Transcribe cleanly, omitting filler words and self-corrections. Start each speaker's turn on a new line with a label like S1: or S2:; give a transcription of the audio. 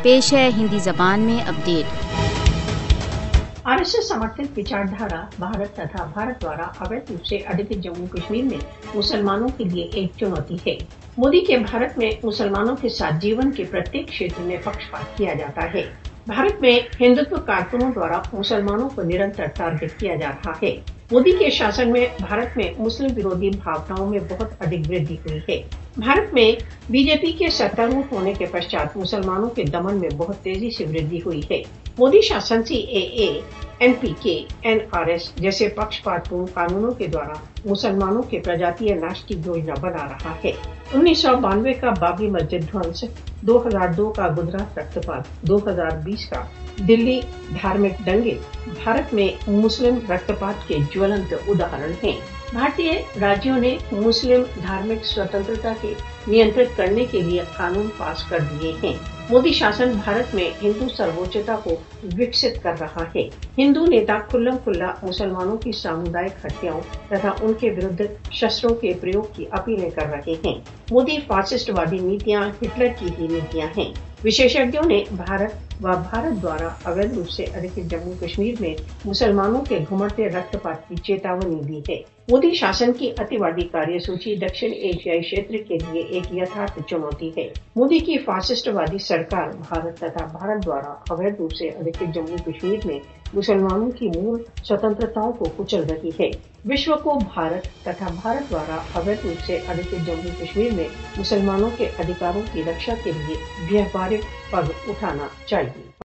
S1: پیش ہے ہندی زبان میں اپڈیٹ۔
S2: RSS समर्थित विचारधारा भारत तथा भारत द्वारा अवैध रूप से अधिकृत जम्मू कश्मीर में मुसलमानों के लिए एक चुनौती है। मोदी के भारत में मुसलमानों के साथ जीवन के प्रत्येक क्षेत्र में पक्षपात किया जाता है। भारत में हिंदुत्व कारकुनों द्वारा मुसलमानों को निरंतर टारगेट किया जा रहा है। मोदी के शासन में भारत में मुस्लिम विरोधी भावनाओं में बहुत अधिक वृद्धि हुई है। भारत में बीजेपी के सत्तारूढ़ होने के पश्चात मुसलमानों के दमन में बहुत तेजी से वृद्धि हुई है। मोदी शासन CAA, NPK, NRS जैसे पक्षपातपूर्ण कानूनों के द्वारा मुसलमानों के प्रजातीय नाश की योजना बना रहा है। 1992 का बाबरी मस्जिद ध्वंस, 2002 का गुजरात रक्तपात, 2020 का दिल्ली धार्मिक दंगे भारत में मुस्लिम रक्तपात के ज्वलंत उदाहरण हैं। भारतीय राज्यों ने मुस्लिम धार्मिक स्वतंत्रता के नियंत्रित करने के लिए कानून पास कर दिए हैं। मोदी शासन भारत में हिंदू सर्वोच्चता को विकसित कर रहा है। हिंदू नेता खुल्लम खुल्ला मुसलमानों की सामुदायिक हत्याओं तथा उनके विरुद्ध शस्त्रों के प्रयोग की अपीलें कर रहे हैं। मोदी फासिस्टवादी नीतियां हिटलर की ही नीतियां हैं। विशेषज्ञों ने भारत व भारत द्वारा अवैध रूप से अधिकृत जम्मू कश्मीर में मुसलमानों के घुमड़ते रक्तपात की चेतावनी दी है। मोदी शासन की अतिवादी कार्यसूची दक्षिण एशियाई क्षेत्र के लिए एक यथार्थ चुनौती है। मोदी की फासिस्टवादी सरकार भारत तथा भारत द्वारा अवैध रूप से अधिकृत जम्मू कश्मीर में मुसलमानों की मूल स्वतंत्रताओं को कुचल रही है। विश्व को भारत तथा भारत द्वारा अवैध रूप से अधिकृत जम्मू कश्मीर में मुसलमानों के अधिकारों की रक्षा के लिए व्यावहारिक पग उठाना चाहिए।